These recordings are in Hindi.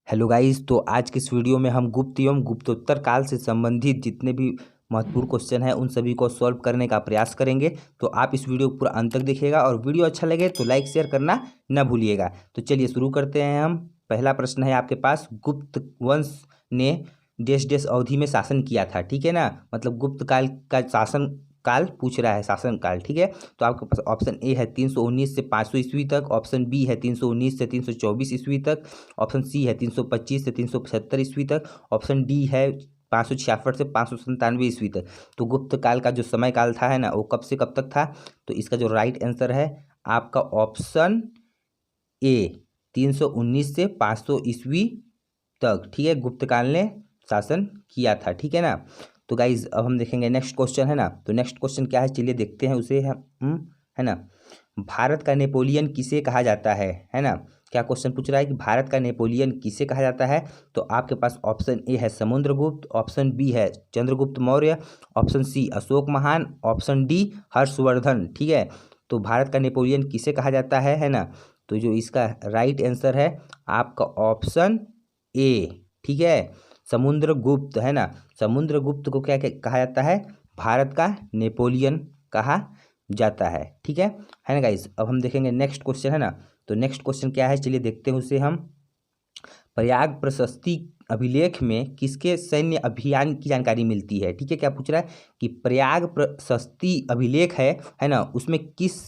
Hello guys. तो आज के इस वीडियो में हम गुप्त एवं गुप्तोत्तर काल से संबंधित जितने भी महत्वपूर्ण क्वेश्चन हैं उन सभी को सॉल्व करने का प्रयास करेंगे। तो आप इस वीडियो को पूरा अंत तक देखिएगा और वीडियो अच्छा लगे तो लाइक शेयर करना न भूलिएगा। तो चलिए शुरू करते हैं हम। पहला प्रश्न है आपके पास, गुप्त वंश ने देश देश अवधि में शासन किया था। ठीक है ना, मतलब गुप्त काल का शासन काल पूछ रहा है, शासन काल। ठीक है, तो आपके पास ऑप्शन ए है 319 से 500 ईस्वी तक, ऑप्शन बी है 319 से 324 ईस्वी तक, ऑप्शन सी है 325 से 375 ईस्वी तक, ऑप्शन डी है 566 से 597 ईस्वी तक। तो गुप्त काल का जो समय काल था है ना, वो कब से कब तक था? तो इसका जो राइट आंसर है आपका ऑप्शन ए 319 से 500 ईस्वी तक। ठीक है, गुप्त काल ने शासन किया था। ठीक है ना। तो गाइज अब हम देखेंगे नेक्स्ट क्वेश्चन है ना। तो नेक्स्ट क्वेश्चन क्या है, चलिए देखते हैं उसे। है ना, भारत का नेपोलियन किसे कहा जाता है ना। क्या क्वेश्चन पूछ रहा है कि भारत का नेपोलियन किसे कहा जाता है? तो आपके पास ऑप्शन ए है समुद्रगुप्त, ऑप्शन बी है Chandragupta Maurya, option C Ashok Mahan, option D Harshavardhan. ठीक है, तो भारत का नेपोलियन किसे कहा जाता है ना। तो जो इसका राइट आंसर है आपका ऑप्शन ए। ठीक है, समुद्रगुप्त है ना। समुद्रगुप्त को क्या कहा जाता है? भारत का नेपोलियन कहा जाता है। ठीक है ना गाइस। अब हम देखेंगे नेक्स्ट क्वेश्चन है ना। तो नेक्स्ट क्वेश्चन क्या है, चलिए देखते हैं उसे हम। प्रयाग प्रशस्ति अभिलेख में किसके सैन्य अभियान की जानकारी मिलती है? ठीक है, क्या पूछ रहा है कि प्रयाग प्रशस्ति अभिलेख है ना, उसमें किस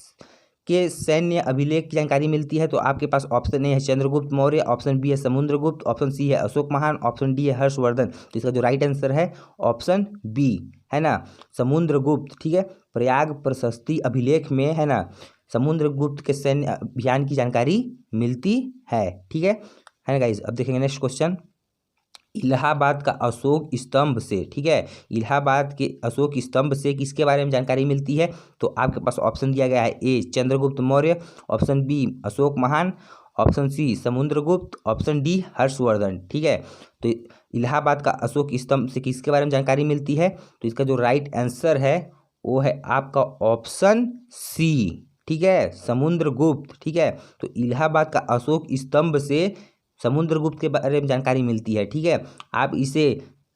के सैन्य अभिलेख की जानकारी मिलती है? तो आपके पास ऑप्शन ए है चंद्रगुप्त मौर्य, ऑप्शन बी है समुद्रगुप्त, ऑप्शन सी है अशोक महान, ऑप्शन डी है हर्षवर्धन। तो इसका जो राइट आंसर है ऑप्शन बी है ना, समुद्रगुप्त। ठीक है, प्रयाग प्रशस्ति अभिलेख में है ना समुद्रगुप्त के सैन्य अभियान की जानकारी मिलती है। ठीक है ना गाइज। अब देखेंगे नेक्स्ट क्वेश्चन। इलाहाबाद का अशोक स्तंभ से, ठीक है, इलाहाबाद के अशोक स्तंभ से किसके बारे में जानकारी मिलती है? तो आपके पास ऑप्शन दिया गया है A Chandragupta Maurya, option B Ashok Mahan, option C Samudragupta, option D Harshavardhan. ठीक है, तो इलाहाबाद का अशोक स्तंभ से किसके बारे में जानकारी मिलती है? तो इसका जो राइट आंसर है वो है आपका ऑप्शन सी। ठीक है, समुद्रगुप्त। ठीक है, तो इलाहाबाद का अशोक स्तंभ से समुद्रगुप्त के बारे में जानकारी मिलती है। ठीक है, आप इसे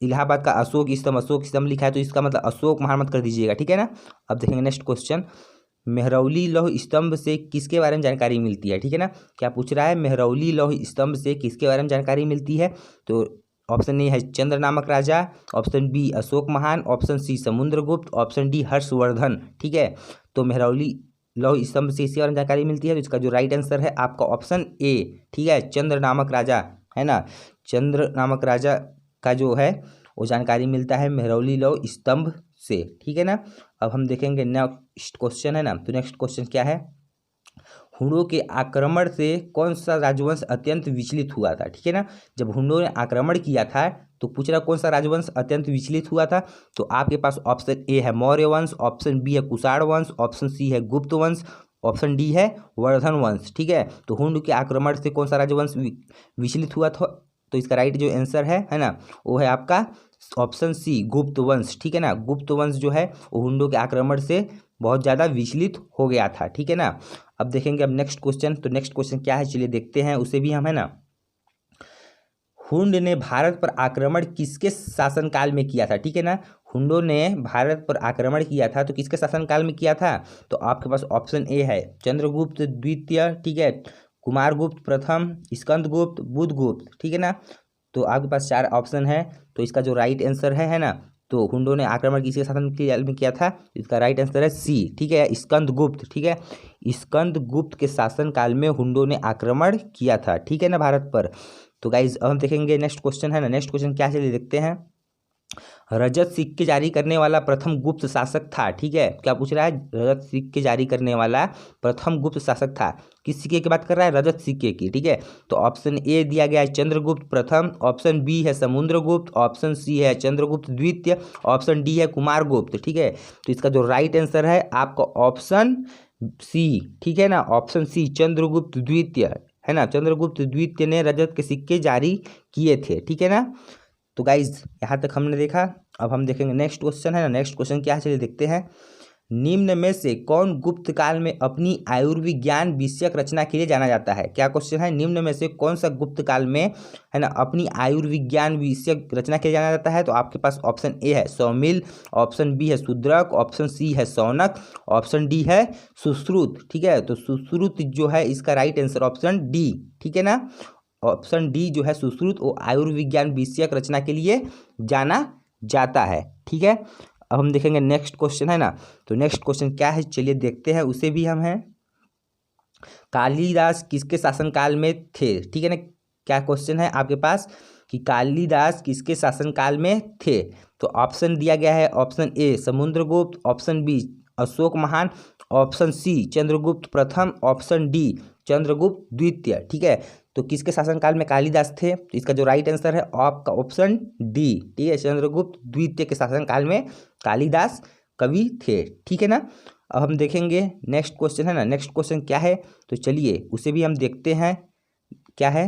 इलाहाबाद का अशोक स्तंभ लिखा है तो इसका मतलब अशोक महान मत कर दीजिएगा। ठीक है ना। अब देखेंगे नेक्स्ट क्वेश्चन। मेहरौली लौह स्तंभ से किसके बारे में जानकारी मिलती है? ठीक है ना, क्या पूछ रहा है, मेहरौली लौह स्तंभ से किसके बारे में जानकारी मिलती है? तो ऑप्शन ए है चंद्र नामक राजा, option B Ashok Mahan, option C Samudragupta, option D Harshavardhan. ठीक है, तो मेहरौली लौह स्तंभ से इसके बारे में जानकारी मिलती है तो इसका जो राइट आंसर है आपका ऑप्शन ए। ठीक है, चंद्र नामक राजा है ना, चंद्र नामक राजा का जो है वो जानकारी मिलता है मेहरौली लौह स्तंभ से। ठीक है ना। अब हम देखेंगे नेक्स्ट क्वेश्चन है ना। तो नेक्स्ट क्वेश्चन क्या है, हुणों के आक्रमण से कौन सा राजवंश अत्यंत विचलित हुआ था? ठीक है ना, जब हुणों ने आक्रमण किया था तो पूछ रहा कौन सा राजवंश अत्यंत विचलित हुआ था? तो आपके पास ऑप्शन ए है मौर्य वंश, ऑप्शन बी है कुषाण वंश, ऑप्शन सी है गुप्त वंश, ऑप्शन डी है वर्धन वंश। ठीक है, तो हुण के आक्रमण से कौन सा राजवंश विचलित हुआ था? तो इसका राइट जो आंसर है ना, वो है आपका ऑप्शन सी गुप्त वंश। ठीक है ना, गुप्त वंश जो है वो हुणों के आक्रमण से बहुत ज़्यादा विचलित हो गया था। ठीक है ना। अब देखेंगे अब नेक्स्ट क्वेश्चन। तो नेक्स्ट क्वेश्चन क्या है, चलिए देखते हैं उसे भी हम है ना। हुंड ने भारत पर आक्रमण किसके शासनकाल में किया था? ठीक है ना, हुंडों ने भारत पर आक्रमण किया था तो किसके शासनकाल में किया था? तो आपके पास ऑप्शन ए है चंद्रगुप्त द्वितीय, ठीक है, कुमारगुप्त प्रथम, स्कंदगुप्त, बुधगुप्त। ठीक है ना, तो आपके पास चार ऑप्शन है तो इसका जो राइट आंसर है ना, तो हुंडों ने आक्रमण किसके शासन काल में किया था? इसका राइट आंसर है सी। ठीक है, स्कंदगुप्त। ठीक है, स्कंदगुप्त के शासन काल में हुंडों ने आक्रमण किया था। ठीक है ना, भारत पर। तो गाइज अब हम देखेंगे नेक्स्ट क्वेश्चन है ना। नेक्स्ट क्वेश्चन क्या चलिए देखते हैं। रजत सिक्के जारी करने वाला प्रथम गुप्त शासक था? ठीक है, क्या पूछ रहा है, रजत सिक्के जारी करने वाला प्रथम गुप्त शासक था? किस सिक्के की बात कर रहा है? रजत सिक्के की। ठीक है, तो ऑप्शन ए दिया गया है चंद्रगुप्त प्रथम, ऑप्शन बी है समुद्रगुप्त, ऑप्शन सी है चंद्रगुप्त द्वितीय, ऑप्शन डी है कुमारगुप्त। ठीक है, तो इसका जो राइट आंसर है आपका ऑप्शन सी। ठीक है ना, ऑप्शन सी चंद्रगुप्त द्वितीय है ना, चंद्रगुप्त द्वितीय ने रजत के सिक्के जारी किए थे। ठीक है ना। तो गाइज यहाँ तक हमने देखा। अब हम देखेंगे नेक्स्ट क्वेश्चन है ना। नेक्स्ट क्वेश्चन क्या है चलिए देखते हैं। निम्न में से कौन गुप्त काल में अपनी आयुर्विज्ञान विषयक रचना के लिए जाना जाता है? क्या क्वेश्चन है, निम्न में से कौन सा गुप्त काल में है ना अपनी आयुर्विज्ञान विषयक रचना के लिए जाना जाता है? तो आपके पास ऑप्शन ए है सौमिल, ऑप्शन बी है शूद्रक, ऑप्शन सी है शौनक, ऑप्शन डी है सुश्रुत। ठीक है, तो सुश्रुत जो है इसका राइट आंसर ऑप्शन डी। ठीक है ना, ऑप्शन डी जो है सुश्रुत वो आयुर्विज्ञान विषयक रचना के लिए जाना जाता है। ठीक है, अब हम देखेंगे नेक्स्ट क्वेश्चन है ना, तो नेक्स्ट क्वेश्चन क्या है चलिए देखते हैं, उसे भी हम हैं। कालिदास किसके शासनकाल में थे? ठीक है ना, क्या क्वेश्चन है आपके पास कि कालिदास किसके शासनकाल में थे? तो ऑप्शन दिया गया है, option A Samudragupta, option B Ashok Mahan, option सी चंद्रगुप्त प्रथम, ऑप्शन डी चंद्रगुप्त द्वितीय। ठीक है, तो किसके शासनकाल में कालिदास थे? तो इसका जो राइट आंसर है आपका ऑप्शन डी। ठीक है, चंद्रगुप्त द्वितीय के शासनकाल में कालिदास कवि थे। ठीक है ना, अब हम देखेंगे नेक्स्ट क्वेश्चन है ना, नेक्स्ट क्वेश्चन क्या है तो चलिए उसे भी हम देखते हैं। क्या है,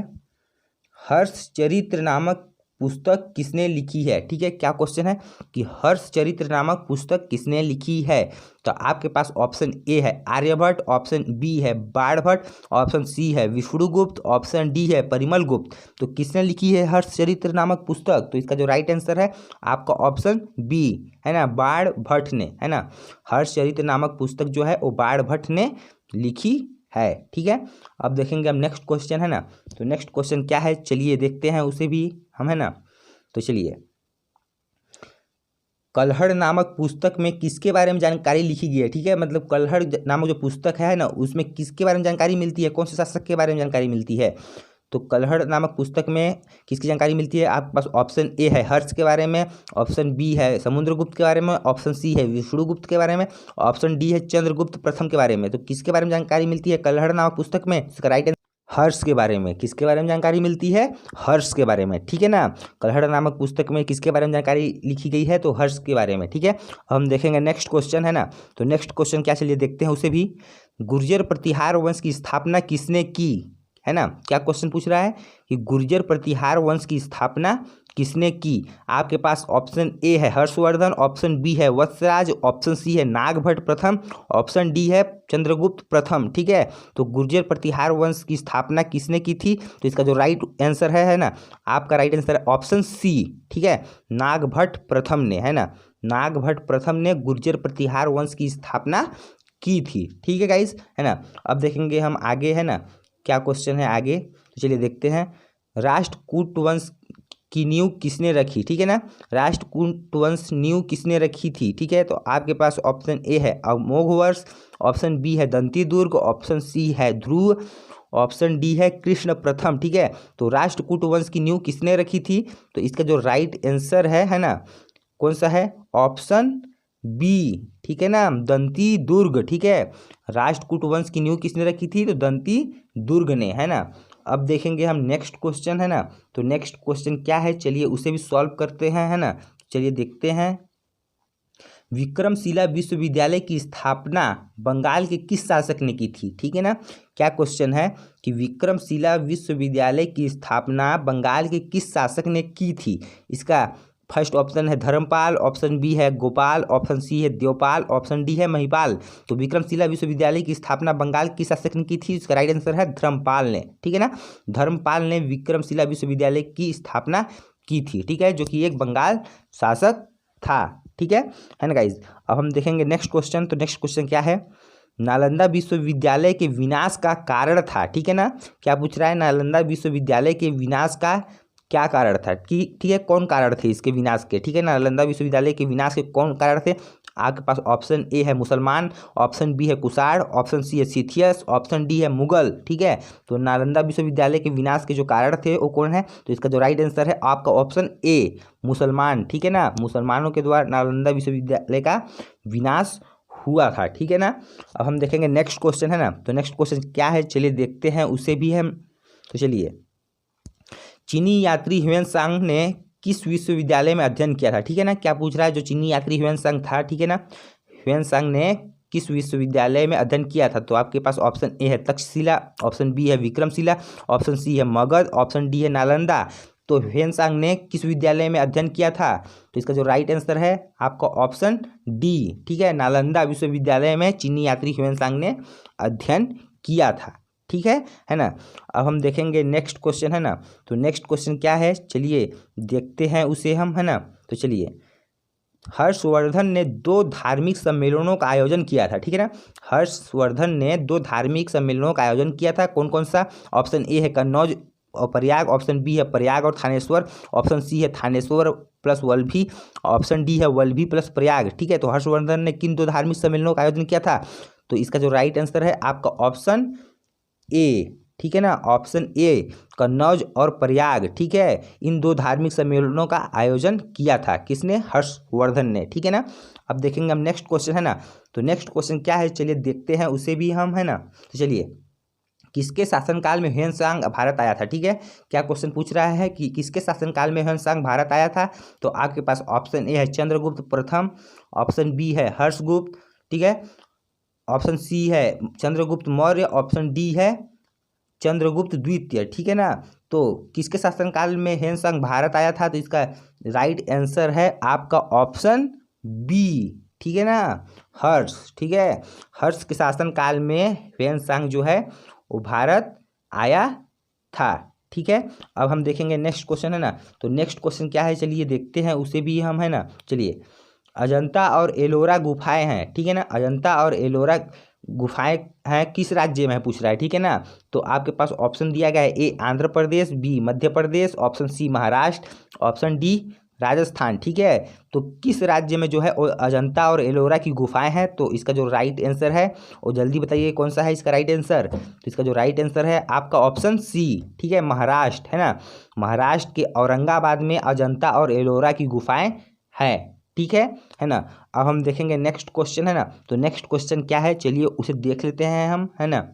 हर्षचरित्र नामक पुस्तक किसने लिखी है? ठीक है, क्या क्वेश्चन है कि हर्षचरित्र नामक पुस्तक किसने लिखी है? तो आपके पास ऑप्शन ए है आर्यभट्ट, ऑप्शन बी है बाणभट्ट, ऑप्शन सी है विष्णुगुप्त, ऑप्शन डी है परिमल गुप्त। तो किसने लिखी है हर्षचरित्र नामक पुस्तक? तो इसका जो राइट आंसर है आपका ऑप्शन बी है ना, बाणभट्ट ने, है ना, हर्षचरित्र नामक पुस्तक जो है वो बाणभट्ट ने लिखी है। ठीक है, अब देखेंगे हम नेक्स्ट क्वेश्चन है ना, तो नेक्स्ट क्वेश्चन क्या है चलिए देखते हैं उसे भी हम, है ना। तो चलिए, कल्हड़ नामक पुस्तक में किसके बारे में जानकारी लिखी गई है? ठीक है, मतलब कल्हड़ नामक जो पुस्तक है ना उसमें किसके बारे में जानकारी मिलती है, कौन से शासक के बारे में जानकारी मिलती है? तो कल्हड़ नामक पुस्तक में किसकी जानकारी मिलती है? आपके पास ऑप्शन ए है हर्ष के बारे में, ऑप्शन बी है समुद्रगुप्त के बारे में, ऑप्शन सी है विष्णुगुप्त के बारे में, ऑप्शन डी है चंद्रगुप्त प्रथम के बारे में। तो किसके बारे में जानकारी मिलती है कल्हड़ नामक पुस्तक में? इसका राइट आंसर हर्ष के बारे में। किसके बारे में जानकारी मिलती है? हर्ष के बारे में। ठीक है ना, कल्हड़ नामक पुस्तक में किसके बारे में जानकारी लिखी गई है? तो हर्ष के बारे में। ठीक है, हम देखेंगे नेक्स्ट क्वेश्चन है ना, तो नेक्स्ट क्वेश्चन क्या चलिए देखते हैं उसे भी। गुर्जर प्रतिहार वंश की स्थापना किसने की? है ना, क्या क्वेश्चन पूछ रहा है कि गुर्जर प्रतिहार वंश की स्थापना किसने की? आपके पास ऑप्शन ए है हर्षवर्धन, ऑप्शन बी है वत्सराज, ऑप्शन सी है नागभट्ट प्रथम, ऑप्शन डी है चंद्रगुप्त प्रथम। ठीक है, तो गुर्जर प्रतिहार वंश की स्थापना किसने की थी? तो इसका जो राइट आंसर है ना, आपका राइट आंसर है ऑप्शन सी। ठीक है, नागभट्ट प्रथम ने, है ना, नागभट्ट प्रथम ने गुर्जर प्रतिहार वंश की स्थापना की थी। ठीक है गाइस, है ना। अब देखेंगे हम आगे, है ना, क्या क्वेश्चन है आगे, तो चलिए देखते हैं। राष्ट्रकूट वंश की नींव किसने रखी? ठीक है ना, राष्ट्रकूट वंश नींव किसने रखी थी? ठीक है, तो आपके पास ऑप्शन ए है अमोघवर्ष, ऑप्शन बी है दंती दुर्ग, ऑप्शन सी है ध्रुव, ऑप्शन डी है कृष्ण प्रथम। ठीक है, तो राष्ट्रकूट वंश की नींव किसने रखी थी? तो इसका जो राइट आंसर है ना, कौन सा है? Option B. ठीक है ना, दंती दुर्ग। ठीक है, राष्ट्रकूट वंश की नींव किसने रखी थी? तो दंती दुर्ग ने, है ना। अब देखेंगे हम नेक्स्ट क्वेश्चन, है ना, तो नेक्स्ट क्वेश्चन क्या है चलिए उसे भी सॉल्व करते हैं, है ना। चलिए देखते हैं। विक्रमशिला विश्वविद्यालय की स्थापना बंगाल के किस शासक ने की थी? ठीक है ना, क्या क्वेश्चन है कि विक्रमशिला विश्वविद्यालय की स्थापना बंगाल के किस शासक ने की थी? इसका फर्स्ट ऑप्शन है धर्मपाल, ऑप्शन बी है गोपाल, ऑप्शन सी है देवपाल, ऑप्शन डी है महिपाल। तो विक्रमशिला विश्वविद्यालय की स्थापना बंगाल की शासक ने की थी, इसका राइट आंसर है धर्मपाल ने। ठीक है ना, धर्मपाल ने विक्रमशिला विश्वविद्यालय की स्थापना की थी। ठीक है, जो कि एक बंगाल शासक था। ठीक है ना गाइज। अब हम देखेंगे नेक्स्ट क्वेश्चन, तो नेक्स्ट क्वेश्चन क्या है? नालंदा विश्वविद्यालय के विनाश का कारण था। ठीक है ना, क्या पूछ रहा है? नालंदा विश्वविद्यालय के विनाश का क्या कारण था? ठीक है, कौन कारण थे इसके विनाश के? ठीक है, नालंदा विश्वविद्यालय के विनाश के कौन कारण थे? आपके पास ऑप्शन ए है मुसलमान, ऑप्शन बी है कुषाण, ऑप्शन सी है सिथियस, ऑप्शन डी है मुगल। ठीक है, तो नालंदा विश्वविद्यालय के विनाश के जो कारण थे वो कौन है? तो इसका जो राइट आंसर है आपका ऑप्शन ए मुसलमान। ठीक है ना, मुसलमानों के द्वारा नालंदा विश्वविद्यालय का विनाश हुआ था। ठीक है ना, अब हम देखेंगे नेक्स्ट क्वेश्चन, है ना, तो नेक्स्ट क्वेश्चन क्या है चलिए देखते हैं उसे भी हम। तो चलिए, चीनी यात्री ह्वेनसांग ने किस विश्वविद्यालय में अध्ययन किया था? ठीक है ना, क्या पूछ रहा है? जो चीनी यात्री ह्वेनसांग था, ठीक है ना, ह्वेनसांग ने किस विश्वविद्यालय में अध्ययन किया था? तो आपके पास ऑप्शन ए है तक्षशिला, ऑप्शन बी है विक्रमशिला, ऑप्शन सी है मगध, ऑप्शन डी है नालंदा। तो ह्वेनसांग ने किस विद्यालय में अध्ययन किया था? तो इसका जो राइट आंसर है आपका ऑप्शन डी, ठीक है, नालंदा विश्वविद्यालय में चीनी यात्री ह्वेनसांग ने अध्ययन किया था, ठीक है ना। अब हम देखेंगे नेक्स्ट क्वेश्चन, है ना। तो नेक्स्ट क्वेश्चन क्या है, चलिए देखते हैं उसे हम, है ना। तो चलिए, हर्षवर्धन ने 2 धार्मिक सम्मेलनों का आयोजन किया था, ठीक है ना। हर्षवर्धन ने 2 धार्मिक सम्मेलनों का आयोजन किया था, कौन कौन सा? ऑप्शन ए है कन्नौज और प्रयाग, ऑप्शन बी है प्रयाग और थानेश्वर, ऑप्शन सी है Thaneshwar plus Vallabhi, option D है वल्लभी प्लस प्रयाग, ठीक है। तो हर्षवर्धन ने किन 2 धार्मिक सम्मेलनों का आयोजन किया था? तो इसका जो राइट आंसर है आपका ऑप्शन ए, ठीक है ना, ऑप्शन ए कन्नौज और प्रयाग, ठीक है। इन 2 धार्मिक सम्मेलनों का आयोजन किया था किसने? हर्षवर्धन ने, ठीक है ना। अब देखेंगे हम नेक्स्ट क्वेश्चन, है ना। तो नेक्स्ट क्वेश्चन क्या है, चलिए देखते हैं उसे भी हम, है ना। तो चलिए, किसके शासनकाल में ह्वेनसांग भारत आया था? ठीक है, क्या क्वेश्चन पूछ रहा है कि किसके शासनकाल में ह्वेनसांग भारत आया था? तो आपके पास ऑप्शन ए है चंद्रगुप्त प्रथम, ऑप्शन बी है हर्षगुप्त, ठीक है, ऑप्शन सी है चंद्रगुप्त मौर्य, ऑप्शन डी है चंद्रगुप्त द्वितीय, ठीक है ना। तो किसके शासनकाल में ह्वेनसांग भारत आया था? तो इसका राइट आंसर है आपका ऑप्शन बी, ठीक है ना, हर्ष, ठीक है। हर्ष के शासनकाल में ह्वेनसांग जो है वो भारत आया था, ठीक है। अब हम देखेंगे नेक्स्ट क्वेश्चन, है ना। तो नेक्स्ट क्वेश्चन क्या है, चलिए देखते हैं उसे भी हम, है ना। चलिए, अजंता और एलोरा गुफाएं हैं, ठीक है ना, अजंता और एलोरा गुफाएं हैं किस राज्य में है पूछ रहा है, ठीक है ना। तो आपके पास ऑप्शन दिया गया है, A Andhra Pradesh, B Madhya Pradesh, option C Maharashtra, option D Rajasthan, ठीक है। तो किस राज्य में जो है वो अजंता और एलोरा की गुफाएं हैं? तो इसका जो राइट आंसर है वो जल्दी बताइए कौन सा है इसका राइट आंसर। तो इसका जो राइट आंसर है आपका ऑप्शन सी, ठीक है, महाराष्ट्र, है ना। महाराष्ट्र के औरंगाबाद में अजंता और एलोरा की गुफाएं हैं, ठीक है ना। अब हम देखेंगे नेक्स्ट क्वेश्चन, है ना। तो नेक्स्ट क्वेश्चन क्या है, चलिए उसे देख लेते हैं हम, है ना।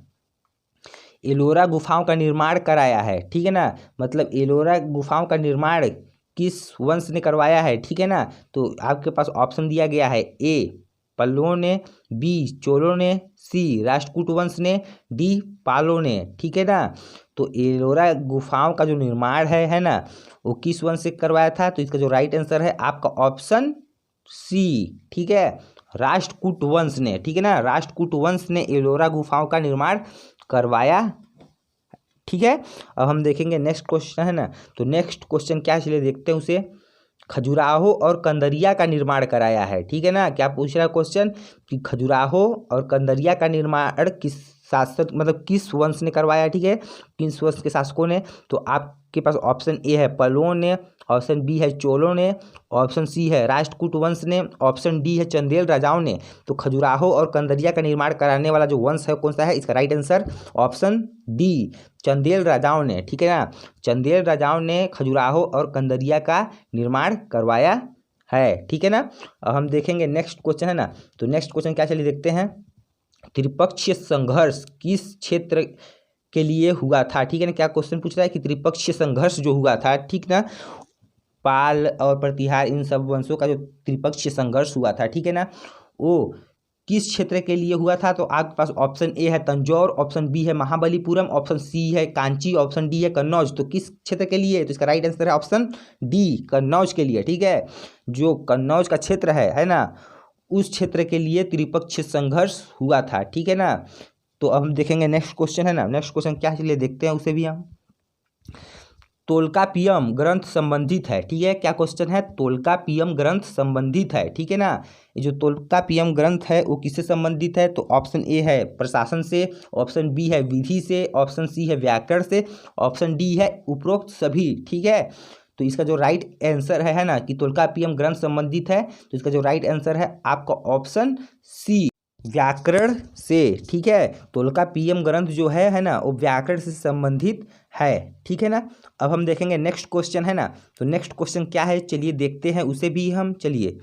एलोरा गुफाओं का निर्माण कराया है, ठीक है ना, मतलब एलोरा गुफाओं का निर्माण किस वंश ने करवाया है, ठीक है ना। तो आपके पास ऑप्शन दिया गया है, ए पल्लवों ने, बी चोलों ने, सी राष्ट्रकूट वंश ने, डी पालों ने, ठीक है ना। तो एलोरा गुफाओं का जो निर्माण है ना, वो किस वंश से करवाया था? तो इसका जो राइट आंसर है आपका ऑप्शन सी, ठीक है, राष्ट्रकूट वंश ने, ठीक है ना, राष्ट्रकूट वंश ने एलोरा गुफाओं का निर्माण करवाया, ठीक है। अब हम देखेंगे नेक्स्ट क्वेश्चन, है ना। तो नेक्स्ट क्वेश्चन क्या है, चलिए देखते हैं उसे। खजुराहो और कंदरिया का निर्माण कराया है, ठीक है ना। क्या पूछ रहा है क्वेश्चन कि खजुराहो और कंदरिया का निर्माण किस शासक मतलब किस वंश ने करवाया, ठीक है, किस वंश के शासकों ने? तो आपके पास ऑप्शन ए है पल्लवों ने, ऑप्शन बी है चोलों ने, ऑप्शन सी है राष्ट्रकूट वंश ने, ऑप्शन डी है चंदेल राजाओं ने। तो खजुराहो और कंदरिया का निर्माण कराने वाला जो वंश है कौन सा है? इसका right answer option D Chandel राजाओं ने, ठीक है ना। चंदेल राजाओं ने खजुराहो और कंदरिया का निर्माण करवाया है, ठीक है ना। अब हम देखेंगे नेक्स्ट क्वेश्चन, है ना। तो नेक्स्ट क्वेश्चन क्या, चलिए देखते हैं। त्रिपक्षीय संघर्ष किस क्षेत्र के लिए हुआ था, ठीक है ना। क्या क्वेश्चन पूछ रहा है कि त्रिपक्षीय संघर्ष जो हुआ था, ठीक ना, पाल और प्रतिहार इन सब वंशों का जो त्रिपक्षीय संघर्ष हुआ था, ठीक है ना, वो किस क्षेत्र के लिए हुआ था? तो आपके पास ऑप्शन ए है तंजौर, ऑप्शन बी है महाबलीपुरम, ऑप्शन सी है कांची, ऑप्शन डी है कन्नौज। तो किस क्षेत्र के लिए? तो इसका राइट आंसर है ऑप्शन डी कन्नौज के लिए, ठीक है। जो कन्नौज का क्षेत्र है ना, उस क्षेत्र के लिए त्रिपक्षीय संघर्ष हुआ था, ठीक है ना। तो अब हम देखेंगे नेक्स्ट क्वेश्चन, है ना। नेक्स्ट क्वेश्चन क्या है, चलिए देखते हैं उसे भी हम। तोल्कापियम ग्रंथ संबंधित है, ठीक है। क्या क्वेश्चन है? तोल्कापियम ग्रंथ संबंधित है, ठीक है ना। ये जो तोल्कापियम ग्रंथ है वो किससे संबंधित है? तो ऑप्शन ए है प्रशासन से, ऑप्शन बी है विधि से, ऑप्शन सी है व्याकरण से, ऑप्शन डी है उपरोक्त सभी, ठीक है। तो इसका जो राइट आंसर है ना कि तोल्कापियम ग्रंथ संबंधित है, तो इसका जो राइट आंसर है आपका ऑप्शन सी व्याकरण से, ठीक है। तोल्कापियम ग्रंथ जो है ना, वो व्याकरण से संबंधित है, ठीक है ना। अब हम देखेंगे नेक्स्ट क्वेश्चन, है ना। तो नेक्स्ट क्वेश्चन क्या है, चलिए देखते हैं उसे भी हम। चलिए,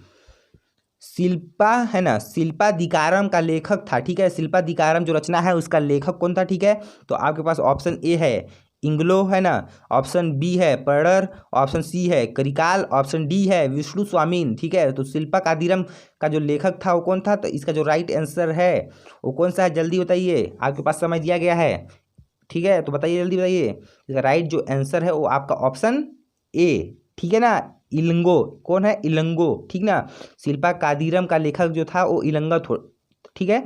शिल्पा है ना, शिल्पाधिकारम का लेखक था, ठीक है। शिल्पाधिकारम जो रचना है उसका लेखक कौन था, ठीक है। तो आपके पास ऑप्शन ए है इंग्लो, है ना, ऑप्शन बी है पर्डर, ऑप्शन सी है करिकाल, ऑप्शन डी है विष्णु स्वामीन, ठीक है। तो शिल्पाधिकारम का जो लेखक था वो कौन था? तो इसका जो राइट आंसर है वो कौन सा है, जल्दी बताइए, आपके पास समय दिया गया है, ठीक है। तो बताइए, जल्दी बताइए। इसका राइट जो आंसर है वो आपका ऑप्शन ए, ठीक है ना। इलंगो कौन है? इलंगो, ठीक ना। शिल्पा कादीरम का लेखक जो था वो इलंगा, ठीक है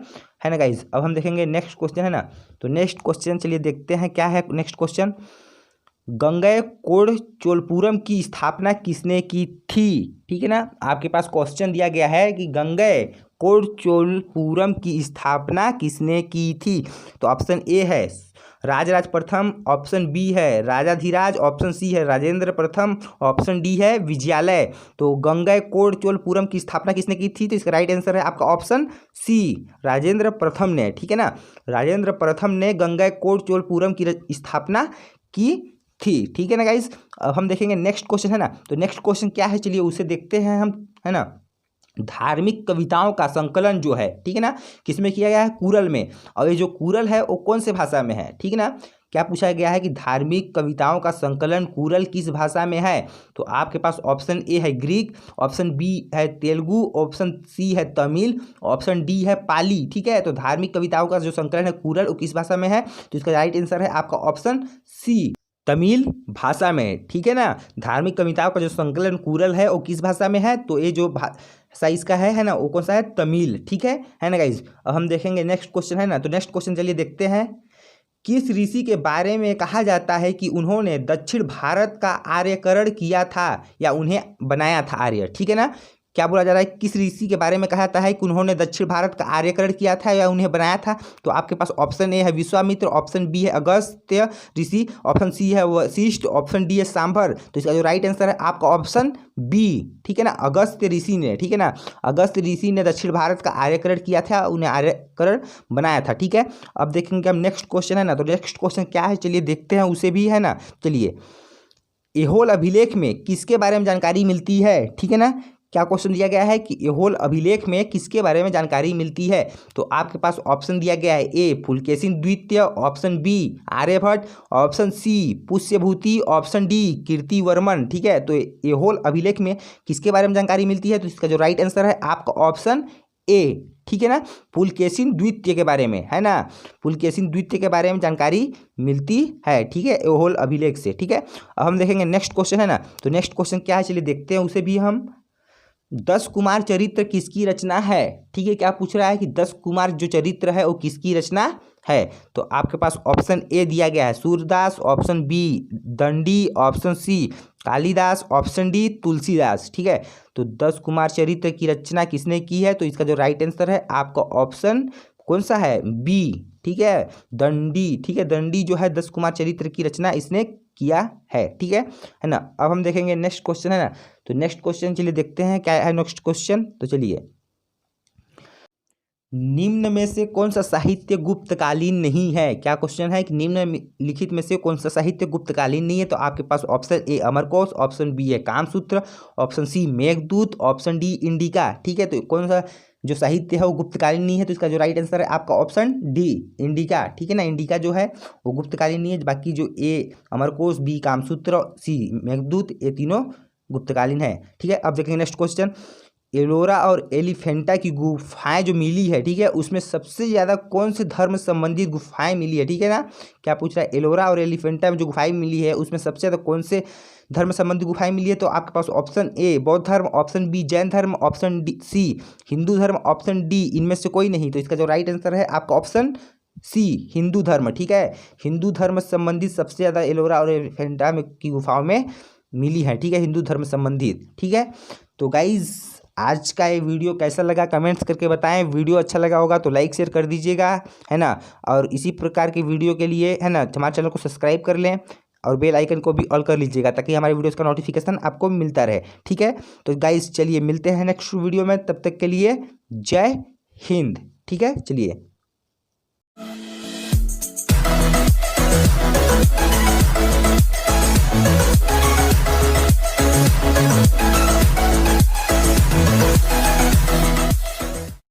ना गाइज। अब हम देखेंगे नेक्स्ट क्वेश्चन, है ना। तो नेक्स्ट क्वेश्चन चलिए देखते हैं क्या है नेक्स्ट क्वेश्चन। गंगैकोंड चोलपुरम की स्थापना किसने की थी? ठीक है ना। आपके पास क्वेश्चन दिया गया है कि गंगैकोंड चोलपुरम की स्थापना किसने की थी। तो ऑप्शन ए है राजराज प्रथम, ऑप्शन बी है राजाधिराज, ऑप्शन सी है राजेंद्र प्रथम, ऑप्शन डी है विजयालय। तो गंगैकोंड चोलपुरम की स्थापना किसने की थी? तो इसका राइट आंसर है आपका ऑप्शन सी, राजेंद्र प्रथम ने, ठीक है ना। राजेंद्र प्रथम ने गंगैकोंड चोलपुरम की स्थापना की थी, ठीक है ना गाइज। अब हम देखेंगे नेक्स्ट क्वेश्चन, है ना। तो नेक्स्ट क्वेश्चन क्या है चलिए उसे देखते हैं हम, है ना। धार्मिक कविताओं का संकलन जो है, ठीक है ना, किसमें किया गया है? कुरल में। और ये जो कुरल है वो कौन से भाषा में है? ठीक है ना। क्या पूछा गया है कि धार्मिक कविताओं का संकलन कुरल किस भाषा में है? तो आपके पास ऑप्शन ए है ग्रीक, ऑप्शन बी है तेलुगु, ऑप्शन सी है तमिल, ऑप्शन डी है पाली, ठीक है। तो धार्मिक कविताओं का जो संकलन है कुरल वो किस भाषा में है? तो इसका राइट आंसर है आपका ऑप्शन सी, तमिल भाषा में, ठीक है ना। धार्मिक कविताओं का जो संकलन कुरल है वो किस भाषा में है? तो ये जो भाषा इसका है ना, वो कौन सा है? तमिल, ठीक है ना गाइज। अब हम देखेंगे नेक्स्ट क्वेश्चन, है ना। तो नेक्स्ट क्वेश्चन चलिए देखते हैं। किस ऋषि के बारे में कहा जाता है कि उन्होंने दक्षिण भारत का आर्यकरण किया था या उन्हें बनाया था आर्य? ठीक है ना। क्या बोला जा रहा है? किस ऋषि के बारे में कहा जाता है कि उन्होंने दक्षिण भारत का आर्यकरण किया था या उन्हें बनाया था? तो आपके पास ऑप्शन ए है विश्वामित्र, ऑप्शन बी है अगस्त्य ऋषि, ऑप्शन सी है वशिष्ठ, ऑप्शन डी है सांभर। तो इसका जो राइट आंसर है आपका ऑप्शन बी, ठीक है ना, अगस्त्य ऋषि ने, ठीक है ना। अगस्त्य ऋषि ने दक्षिण भारत का आर्यकरण किया था, उन्हें आर्यकरण बनाया था, ठीक है। अब देखेंगे हम नेक्स्ट क्वेश्चन, है ना। तो नेक्स्ट क्वेश्चन क्या है चलिए देखते हैं उसे भी, है ना। चलिए, ऐहोल अभिलेख में किसके बारे में जानकारी मिलती है? ठीक है ना। क्या क्वेश्चन दिया गया है कि ऐहोल अभिलेख में किसके बारे में जानकारी मिलती है? तो आपके पास ऑप्शन दिया गया है ए पुलकेशिन द्वितीय, option B Aryabhata, option C Pushyabhuti, option D Kirtivarman, ठीक है। तो ऐहोल अभिलेख में किसके बारे में जानकारी मिलती है? तो इसका जो राइट आंसर है आपका ऑप्शन ए, ठीक है ना, पुलकेशिन द्वितीय के बारे में, है ना। पुलकेशिन द्वितीय के बारे में जानकारी मिलती है, ठीक है, ऐहोल अभिलेख से, ठीक है। अब हम देखेंगे नेक्स्ट क्वेश्चन, है ना। तो नेक्स्ट क्वेश्चन क्या है चलिए देखते हैं उसे भी हम। 10 कुमार चरित्र किसकी रचना है? ठीक है। क्या पूछ रहा है कि 10 कुमार जो चरित्र है वो किसकी रचना है? तो आपके पास ऑप्शन ए दिया गया है Surdas, option B Dandi, option C Kalidas, option D Tulsidas, ठीक है। तो 10 कुमार चरित्र की रचना किसने की है? तो इसका जो राइट आंसर है आपका ऑप्शन कौन सा है? बी, ठीक है, दंडी, ठीक है। दंडी जो है 10 कुमार चरित्र की रचना इसने किया है, ठीक है ना। अब हम देखेंगे नेक्स्ट क्वेश्चन, है ना। तो नेक्स्ट क्वेश्चन चलिए देखते हैं क्या है नेक्स्ट क्वेश्चन। तो चलिए, निम्न में से कौन सा साहित्य गुप्तकालीन नहीं है? क्या क्वेश्चन है कि निम्नलिखित में से कौन सा साहित्य गुप्तकालीन नहीं है? तो आपके पास option A Amarkosh, option B है Kamasutra, option C Meghdoot, option D Indica, ठीक है। तो कौन सा जो साहित्य है वो गुप्तकालीन नहीं है? तो इसका जो राइट आंसर है आपका ऑप्शन डी इंडिका, ठीक है ना। इंडिका जो है वो गुप्तकालीन नहीं है, बाकी जो ए अमरकोश, बी कामसूत्र, सी मेघदूत, ये तीनों गुप्तकालीन है, ठीक है। अब देखेंगे नेक्स्ट क्वेश्चन। एलोरा और एलिफेंटा की गुफाएं जो मिली है, ठीक है, उसमें सबसे ज़्यादा कौन से धर्म संबंधित गुफाएं मिली है? ठीक है ना। क्या पूछ रहा है? एलोरा और एलिफेंटा में जो गुफाएं मिली है उसमें सबसे ज़्यादा कौन से धर्म संबंधी गुफाएं मिली है? तो आपके पास ऑप्शन ए बौद्ध धर्म, ऑप्शन बी जैन धर्म, ऑप्शन डी सी हिंदू धर्म, ऑप्शन डी इनमें से कोई नहीं। तो इसका जो राइट आंसर है आपका ऑप्शन सी हिंदू धर्म, ठीक है। हिंदू धर्म संबंधित सबसे ज़्यादा एलोरा और एलिफेंटा में की गुफाओं में मिली है, ठीक है, हिंदू धर्म संबंधित, ठीक है। तो गाइज आज का ये वीडियो कैसा लगा कमेंट्स करके बताएं। वीडियो अच्छा लगा होगा तो लाइक शेयर कर दीजिएगा, है ना। और इसी प्रकार की वीडियो के लिए, है ना, हमारे चैनल को सब्सक्राइब कर लें और बेल आइकन को भी ऑल कर लीजिएगा ताकि हमारे वीडियोस का नोटिफिकेशन आपको मिलता रहे, ठीक है। तो गाइस चलिए मिलते हैं नेक्स्ट वीडियो में, तब तक के लिए जय हिंद, ठीक है। चलिए।